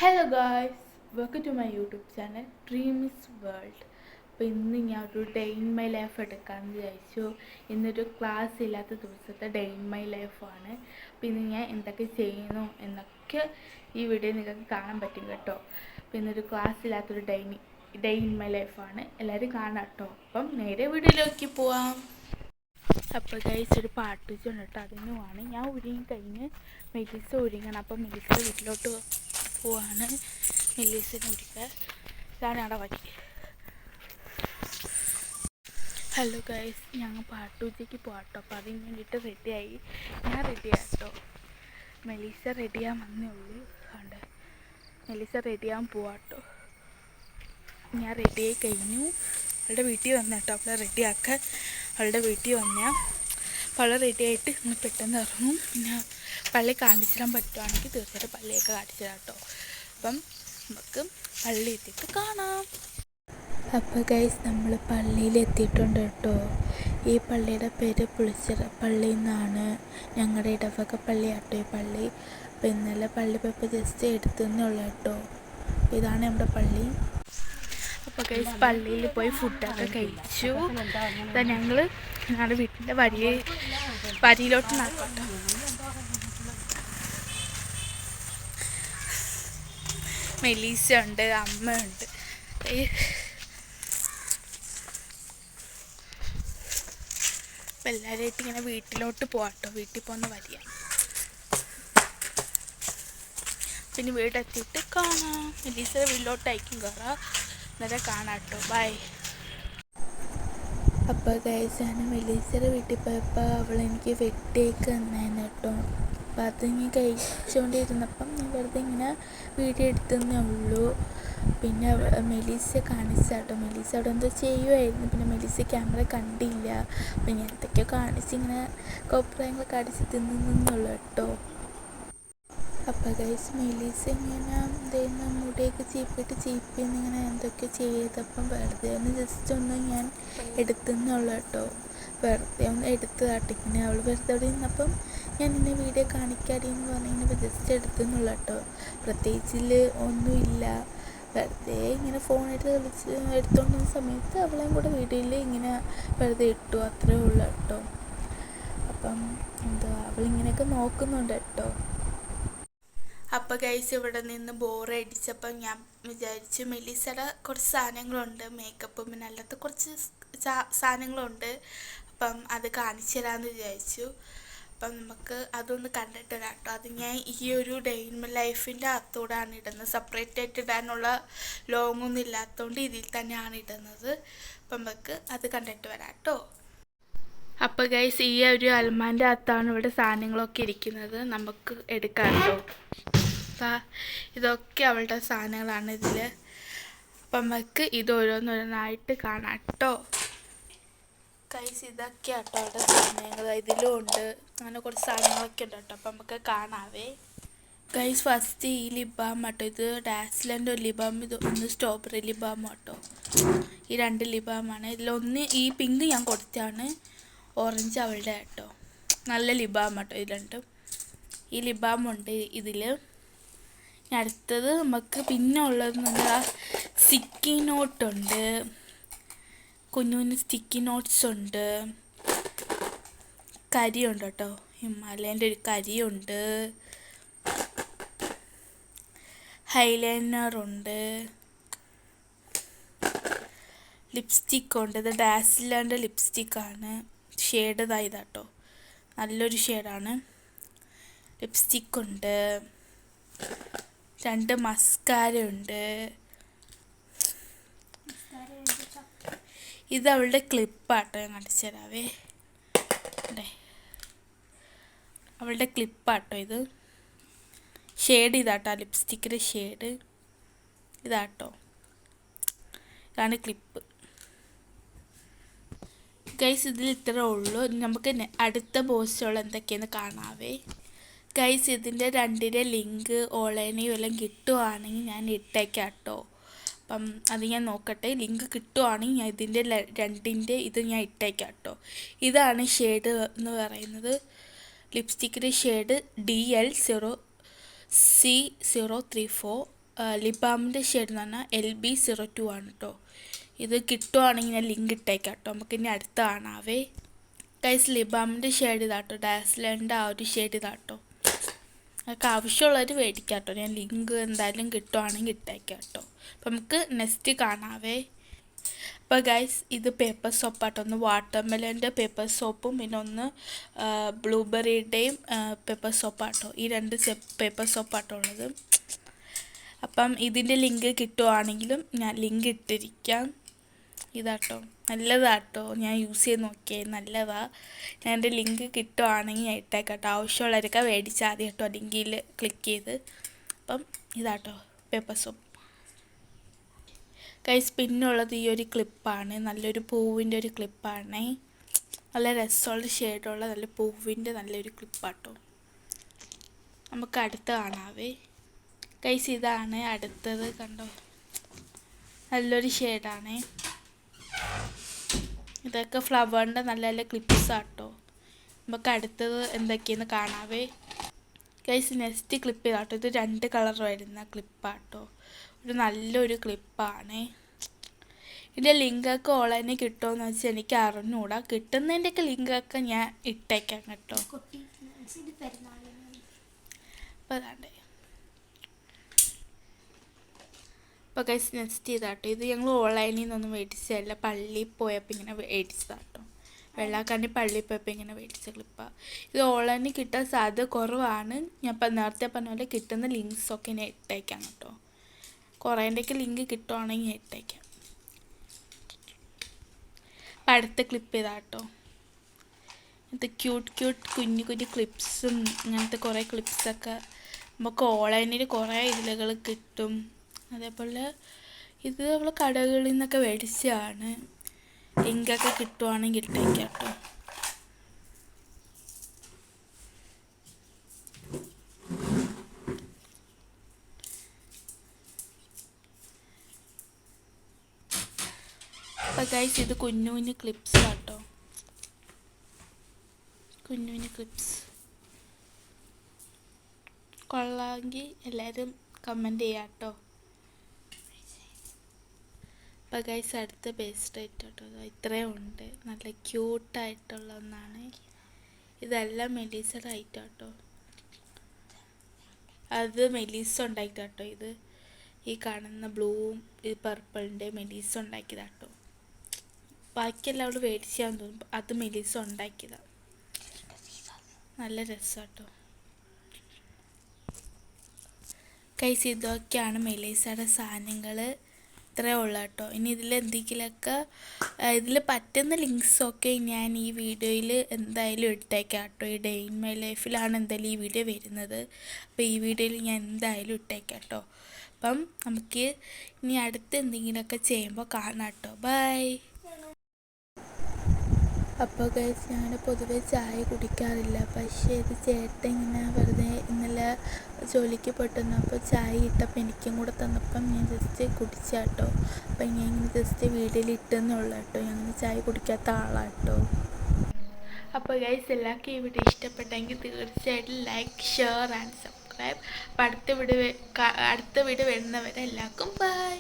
Hello guys, welcome to my YouTube channel dreams world. അപ്പോൾ ഇന്ന് ഞാൻ ഒരു ഡേ ഇൻ മൈ ലൈഫ് എടുക്കാമെന്ന് വിചാരിച്ചു. ഇന്നൊരു ക്ലാസ് ഇല്ലാത്ത ദിവസത്തെ ഡേ ഇൻ മൈ ലൈഫാണ്. അപ്പോൾ ഇന്ന് ഞാൻ എന്തൊക്കെ ചെയ്യുന്നു എന്നൊക്കെ ഈ വീഡിയോ നിങ്ങൾക്ക് കാണാൻ പറ്റും കേട്ടോ. അപ്പോൾ ഇന്നൊരു ക്ലാസ് ഇല്ലാത്തൊരു ഡേ ഇൻ മൈ ലൈഫാണ്. എല്ലാവരും കാണാം കേട്ടോ. അപ്പം നേരെ വീഡിയോയിലേക്ക് പോവാം. അപ്പോൾ ഗൈസ് ഒരു പാട്ട് വെച്ചുണ്ട് കേട്ടോ. അതിനുമാണ് ഞാൻ ഒരുങ്ങി കഴിഞ്ഞ് മെലിസ ഒരുങ്ങണം. അപ്പം മെലിസ വീട്ടിലോട്ട് പോവാണ്. മെലീസിനെ ഒരുക്കാൻ ഇതാണ് അവിടെ വഴി. ഹലോ ഗൈസ്, ഞങ്ങൾ പാട്ടൂച്ചയ്ക്ക് പോകാട്ടോ. അപ്പോൾ അതിന് വേണ്ടിയിട്ട് റെഡിയായി. ഞാൻ റെഡിയാട്ടോ. മെലീസ റെഡിയാൻ വന്നേ ഉള്ളൂ. കണ്ട് മെലീസ റെഡിയാൻ പോവാട്ടോ. ഞാൻ റെഡിയായി കഴിഞ്ഞു. അവളുടെ വീട്ടിൽ വന്ന കേട്ടോ. അവളെ റെഡിയാക്കാൻ അവളുടെ വീട്ടിൽ വന്നാൽ അപ്പോൾ അവളെ റെഡിയായിട്ട് ഇന്ന് പെട്ടെന്ന് ഇറങ്ങും. പിന്നെ പള്ളി കാണിച്ചു തരാൻ പറ്റുവാണെങ്കിൽ തീർച്ചയായിട്ടും പള്ളിയൊക്കെ കാണിച്ചു തരാം കേട്ടോ. അപ്പം നമുക്ക് പള്ളി എത്തിയിട്ട് കാണാം. അപ്പോൾ ഗൈസ് നമ്മൾ പള്ളിയിൽ എത്തിയിട്ടുണ്ട് കേട്ടോ. ഈ പള്ളിയുടെ പേര് പുളിച്ചിറ പള്ളി എന്നാണ്. ഞങ്ങളുടെ ഇടവക പള്ളിയാട്ടോ ഈ പള്ളി. അപ്പോൾ ഇന്നലെ പള്ളി പോയപ്പോൾ ജസ്റ്റ് എടുത്തതന്നേ ഉള്ളൂ കേട്ടോ. ഇതാണ് നമ്മുടെ പള്ളി. അപ്പോൾ ഗൈസ് പള്ളിയിൽ പോയി ഫുഡൊക്കെ കഴിച്ചു. ഞങ്ങളുടെ വീട്ടിൻ്റെ വരിയിലോട്ട് നടക്കട്ടോ. മെലീസ ഉണ്ട്, അമ്മയുണ്ട്. അപ്പം എല്ലാവരുമായിട്ട് ഇങ്ങനെ വീട്ടിലോട്ട് പോകാട്ടോ. വീട്ടിൽ പോകുന്ന വരിക. പിന്നെ വീടെത്തിയിട്ട് കാണാം. മെലീസയുടെ വീട്ടിലോട്ടായിരിക്കും കയറാം. അന്നേരം കാണാം കേട്ടോ. ബൈ. അപ്പോൾ ഗൈസ് ഞാൻ മെലീസയുടെ വീട്ടിൽ പോയപ്പോൾ അവളെനിക്ക് വെട്ടിയേക്ക് തന്നായിരുന്നു കേട്ടോ. അപ്പോൾ അത് ഞാൻ കഴിച്ചുകൊണ്ടിരുന്നപ്പം ഞാൻ വെറുതെ ഇങ്ങനെ വീഡിയോ എടുത്തതന്നേ ഉള്ളൂ. പിന്നെ മെലീസ കാണിച്ചാട്ടോ. മെലീസ അവിടെ എന്തോ ചെയ്യുമായിരുന്നു. പിന്നെ മെലീസ ക്യാമറ കണ്ടില്ല. അപ്പം ഞാൻ എന്തൊക്കെയോ കാണിച്ച് ഇങ്ങനെ കോപ്രായങ്ങളൊക്കെ അടിച്ച് തിന്നുള്ളൂ കേട്ടോ. അപ്പോൾ ഗൈസ് മെലീസ ഇങ്ങനെ എന്തെയ്യുന്ന മുടിയൊക്കെ ചീപ്പിന്ന് ഇങ്ങനെ എന്തൊക്കെയോ ചെയ്തപ്പം വെറുതെ ഒന്ന് ജസ്റ്റ് ഒന്ന് ഞാൻ എടുത്തുന്നുള്ളൂ കേട്ടോ. വെറുതെ ഒന്ന് എടുത്തതാട്ടോ. ഇങ്ങനെ അവൾ വെറുതെ അവിടെ നിന്നപ്പം ഞാൻ ഇങ്ങനെ വീഡിയോ കാണിക്കാടിയെന്ന് പറഞ്ഞിങ്ങനെ ജസ്റ്റ് എടുത്തുന്നുള്ളൂ കേട്ടോ. പ്രത്യേകിച്ചിൽ ഒന്നുമില്ല. വെറുതെ ഇങ്ങനെ ഫോണെടുത്ത് എടുത്തുകൊണ്ടിരുന്ന സമയത്ത് അവളെയും കൂടെ വീഡിയോയിൽ ഇങ്ങനെ വെറുതെ ഇട്ടു. അത്രേ ഉള്ളൂ കേട്ടോ. അപ്പം അവളിങ്ങനെയൊക്കെ നോക്കുന്നുണ്ട് കേട്ടോ. അപ്പോൾ ഗൈസ് ഇവിടെ നിന്ന് ബോറടിച്ചപ്പം ഞാൻ വിചാരിച്ചു മെലീസയുടെ കുറച്ച് സാധനങ്ങളുണ്ട്, മേക്കപ്പും പിന്നെ അല്ലാത്ത കുറച്ച് സാധനങ്ങളുണ്ട്. അപ്പം അത് കാണിച്ചു തരാമെന്ന് വിചാരിച്ചു. അപ്പം നമുക്ക് അതൊന്ന് കണ്ടിട്ട് വരാം കേട്ടോ. അത് ഞാൻ ഈ ഒരു ഡേ ഇൻ മൈ ലൈഫിൻ്റെ അകത്തൂടെയാണ് ഇടുന്നത്. സെപ്പറേറ്റ് ആയിട്ട് ഇടാനുള്ള ലോങ്ങൊന്നും ഇല്ലാത്തതുകൊണ്ട് ഇതിൽ തന്നെയാണ് ഇടുന്നത്. അപ്പം നമുക്ക് അത് കണ്ടിട്ട് വരാം കേട്ടോ. അപ്പോൾ ഗൈസ് ഈ ഒരു അൽമാൻ്റെ അകത്താണ് ഇവിടെ സാധനങ്ങളൊക്കെ ഇരിക്കുന്നത്. നമുക്ക് എടുക്കാം കേട്ടോ. ഇതൊക്കെ അവളുടെ സാധനങ്ങളാണ് ഇതിൽ. അപ്പം നമുക്ക് ഇത് ഓരോന്നോരോന്നായിട്ട് കാണാം കേട്ടോ. ഗൈസ് ഇതൊക്കെ കേട്ടോ അവളുടെ സാധനങ്ങൾ. ഇതിലും ഉണ്ട്. അങ്ങനെ കുറച്ച് സാധനങ്ങളൊക്കെ ഉണ്ട് കേട്ടോ. അപ്പം നമുക്ക് കാണാവേ. ഗൈസ് ഫസ്റ്റ് ഈ ലിബാം കേട്ടോ. ഇത് ഡാസ്ലൻ്റെ ഒരു ലിബാം, ഇത് ഒന്ന് സ്ട്രോബെറി ലിബാം കേട്ടോ. ഈ 2 ലിബാമാണ്. ഇതിലൊന്ന് ഈ പിങ്ക് ഞാൻ കൊടുത്താണ്, ഓറഞ്ച് അവളുടെ കേട്ടോ. നല്ല ലിബാം കേട്ടോ ഇത് രണ്ടും. ഈ ലിബാമുണ്ട് ഇതിൽ. അടുത്തത് നമുക്ക് പിന്നെ ഉള്ളത് നമ്മുടെ സ്റ്റിക്കി നോട്ടുണ്ട്. കുഞ്ഞു സ്റ്റിക്കി നോട്ട്സ് ഉണ്ട്. കരിയുണ്ട് കേട്ടോ. ഹിമാലയൻ്റെ ഒരു കരിയുണ്ട്. ഹൈലൈനറുണ്ട്. ലിപ്സ്റ്റിക്കുണ്ട്. ഇത് ഡാസ്ലറിൻ്റെ ലിപ്സ്റ്റിക്കാണ്. ഷെയ്ഡ് ഇതാട്ടോ. നല്ലൊരു ഷെയ്ഡാണ്. ലിപ്സ്റ്റിക്കുണ്ട്. 2 മസ്കാര ഉണ്ട്. ഇത് അവളുടെ ക്ലിപ്പാട്ടോ. ഞാൻ കാണിച്ചു തരാവേ. അവളുടെ ക്ലിപ്പാട്ടോ ഇത്. ഷെയ്ഡ് ഇതാട്ടോ. ലിപ്സ്റ്റിക്കിൻ്റെ ഷെയ്ഡ് ഇതാട്ടോ. ഇതാണ് ക്ലിപ്പ്. ഗൈസ് ഇതിൽ ഇത്രേ ഉള്ളൂ. നമുക്ക് അടുത്ത പോസ്റ്റുകൾ എന്തൊക്കെയെന്ന് കാണാവേ. ഗൈസ് ഇതിൻ്റെ 2ൻ്റെ ലിങ്ക് ഓൺലൈനിൽ എല്ലാം കിട്ടുവാണെങ്കിൽ ഞാൻ ഇട്ടേക്കാം കേട്ടോ. അപ്പം അത് ഞാൻ നോക്കട്ടെ. ലിങ്ക് കിട്ടുവാണെങ്കിൽ ഞാൻ ഇതിൻ്റെ 2ൻ്റെ ഇത് ഞാൻ ഇട്ടേക്കാം കേട്ടോ. ഇതാണ് ഷെയ്ഡ് എന്ന് പറയുന്നത്. ലിപ്സ്റ്റിക്കിൻ്റെ ഷെയ്ഡ് DL0C034 ലിപ് ബാമിൻ്റെ ഷെയ്ഡ് എന്ന് പറഞ്ഞാൽ LB02 ആണ് കേട്ടോ. ഇത് കിട്ടുവാണെങ്കിൽ ഞാൻ ലിങ്ക് ഇട്ടേക്കാം കേട്ടോ. നമുക്ക് ഇനി അടുത്ത് കാണാവേ. ഗൈസ് ലിപ് ബാമിൻ്റെ ഷെയ്ഡ് ഇതാട്ടോ, ഡാസ്ലറിൻ്റെ ആ ഒരു ഷെയ്ഡ് ഇതാട്ടോ. നമുക്ക് ആവശ്യമുള്ളവർ മേടിക്കാം കേട്ടോ. ഞാൻ ലിങ്ക് എന്തായാലും കിട്ടുവാണെങ്കിൽ ഇട്ടേക്കാം കേട്ടോ. അപ്പം നമുക്ക് നെക്സ്റ്റ് കാണാവേ. അപ്പോൾ ഗൈസ് ഇത് പേപ്പർ സോപ്പാട്ടോ. ഒന്ന് വാട്ടർമെലൻ്റെ പേപ്പർ സോപ്പും പിന്നെ ഒന്ന് ബ്ലൂബെറിയുടെയും പേപ്പർ സോപ്പാട്ടോ. ഈ രണ്ട് പേപ്പർ സോപ്പാട്ടോ ഉള്ളത്. അപ്പം ഇതിൻ്റെ ലിങ്ക് കിട്ടുവാണെങ്കിലും ഞാൻ ലിങ്ക് ഇട്ടിരിക്കാം. ഇതാട്ടോ, നല്ലതാട്ടോ, ഞാൻ യൂസ് ചെയ്ത് നോക്കിയേ, നല്ലതാണ്. ഞാൻ എൻ്റെ ലിങ്ക് കിട്ടുവാണെങ്കിൽ ഞാൻ ഇട്ടേക്കാട്ടോ. ആവശ്യമുള്ളവരൊക്കെ മേടിച്ചാൽ മതി കേട്ടോ, ലിങ്കിൽ ക്ലിക്ക് ചെയ്ത്. അപ്പം ഇതാട്ടോ പേപ്പർ സോപ്പ്. ഗൈസ് പിന്നുള്ളത് ഈ ഒരു ക്ലിപ്പാണ്, നല്ലൊരു പൂവിൻ്റെ ഒരു ക്ലിപ്പാണേ. നല്ല രസമുള്ള ഷെയ്ഡുള്ള നല്ല പൂവിൻ്റെ നല്ലൊരു ക്ലിപ്പാട്ടോ. നമുക്ക് അടുത്ത് കാണാവേ. ഗൈസ് ഇതാണ് അടുത്തത്, കണ്ടോ, നല്ലൊരു ഷെയ്ഡാണേ. ഇതൊക്കെ ഫ്ലവറിൻ്റെ നല്ല നല്ല ക്ലിപ്സാട്ടോ. നമുക്ക് അടുത്തത് എന്തൊക്കെയെന്ന് കാണാവേ. ഗൈസ് നെക്സ്റ്റ് ക്ലിപ്പ് ചെയ്താട്ടോ. ഇത് 2 കളർ വരുന്ന ക്ലിപ്പാട്ടോ. ഒരു നല്ലൊരു ക്ലിപ്പാണേ. ഇതിൻ്റെ ലിങ്കൊക്കെ ഓൺലൈനിൽ കിട്ടുമെന്ന് വെച്ചാൽ എനിക്ക് അറിഞ്ഞുകൂടാ. കിട്ടുന്നതിൻ്റെയൊക്കെ ലിങ്കൊക്കെ ഞാൻ ഇട്ടേക്കാം കേട്ടോ. അപ്പോൾ അതാണ്ടേ. അപ്പോൾ ഗൈസ് നെക്സ്റ്റ് ചെയ്താട്ടോ. ഇത് ഞങ്ങൾ ഓൺലൈനിൽ നിന്നൊന്നും മേടിച്ചതല്ല, പള്ളിയിൽ പോയപ്പോൾ ഇങ്ങനെ മേടിച്ചതാട്ടോ. വെള്ളാക്കാണ്ടി പള്ളിയിൽ പോയപ്പോൾ ഇങ്ങനെ മേടിച്ച ക്ലിപ്പാണ്. ഇത് ഓൺലൈനിൽ കിട്ടാൻ സാധ്യത കുറവാണ്. ഞാൻ ഇപ്പം നേരത്തെ പറഞ്ഞ പോലെ കിട്ടുന്ന ലിങ്ക്സൊക്കെ ഞാൻ ഇട്ടേക്കാം കേട്ടോ. കുറേൻ്റെയൊക്കെ ലിങ്ക് കിട്ടുവാണെങ്കിൽ ഇട്ടേക്കാം. അപ്പം അടുത്ത ക്ലിപ്പ് ചെയ്താട്ടോ. ഇത് ക്യൂട്ട് കുഞ്ഞു ക്ലിപ്സും അങ്ങനത്തെ കുറേ ക്ലിപ്സൊക്കെ നമുക്ക് ഓൺലൈനിൽ കുറേ ഇതിലുകൾ കിട്ടും. അതേപോലെ ഇത് നമ്മൾ കടകളിൽ നിന്നൊക്കെ മേടിച്ചതാണ്. ലിങ്കൊക്കെ കിട്ടുവാണെങ്കിൽ ഇട്ടേക്കാം കേട്ടോ. അപ്പം ഗൈസ് ഇത് കുഞ്ഞു ക്ലിപ്സ് കേട്ടോ. കുഞ്ഞു ക്ലിപ്സ് കൊള്ളാമെങ്കിൽ എല്ലാവരും കമൻറ്റ് ചെയ്യാം കേട്ടോ. അപ്പോൾ ഗൈസ് അടുത്ത പേസ്റ്റ് ആയിട്ടോ. ഇത്രയും ഉണ്ട്, നല്ല ക്യൂട്ടായിട്ടുള്ള ഒന്നാണ്. ഇതെല്ലാം മെലീസയുടെ ഐറ്റം കേട്ടോ. അത് മെലീസ ഉണ്ടാക്കിയതാട്ടോ. ഇത് ഈ കാണുന്ന ബ്ലൂവും ഈ പർപ്പിളിൻ്റെ മെലീസ ഉണ്ടാക്കിയതാട്ടോ. ബാക്കിയെല്ലാം അവൾ മേടിച്ചാന്ന് തോന്നും, അത് മെലീസ ഉണ്ടാക്കിയതാണ്. നല്ല രസമാട്ടോ. ഗൈസ് ഇതൊക്കെയാണ് മെലീസയുടെ സാധനങ്ങൾ. ഇത്രയേ ഉള്ളൂ കേട്ടോ. ഇനി ഇതിലെന്തെങ്കിലുമൊക്കെ ഇതിൽ പറ്റുന്ന ലിങ്ക്സൊക്കെ ഞാൻ ഈ വീഡിയോയിൽ എന്തായാലും ഇട്ടേക്കാം കേട്ടോ. ഈ ഡേ ഇൻ മൈ ലൈഫിലാണ് എന്തായാലും ഈ വീഡിയോ വരുന്നത്. അപ്പോൾ ഈ വീഡിയോയിൽ ഞാൻ എന്തായാലും ഇട്ടേക്കാം കേട്ടോ. അപ്പം നമുക്ക് ഇനി അടുത്ത് എന്തെങ്കിലുമൊക്കെ ചെയ്യുമ്പോൾ കാണാം കേട്ടോ. ബൈ. അപ്പോൾ ഗൈസ് ഞാൻ പൊതുവെ ചായ കുടിക്കാറില്ല, പക്ഷേ ഇത് ചേട്ടൻ ഇങ്ങനെ വെറുതെ ഇന്നലെ ജോലിക്ക് പോയിട്ടുണ്ടപ്പോൾ ചായ ഇട്ടപ്പോൾ എനിക്കും കൂടെ തന്നപ്പം ഞാൻ ജസ്റ്റ് കുടിച്ചാട്ടോ. അപ്പം ഞാൻ ഇങ്ങനെ ജസ്റ്റ് വീട്ടിൽ ഇട്ടെന്നുള്ളൂ കേട്ടോ. ഞാൻ ചായ കുടിക്കാത്ത ആളാണ് കേട്ടോ. അപ്പോൾ ഗൈസ് എല്ലാവർക്കും ഈ വീഡിയോ ഇഷ്ടപ്പെട്ടെങ്കിൽ തീർച്ചയായിട്ടും ലൈക്ക്, ഷെയർ ആൻഡ് സബ്സ്ക്രൈബ്. അപ്പോൾ അടുത്ത വീഡിയോ വരുന്നവരെ എല്ലാവർക്കും ബൈ.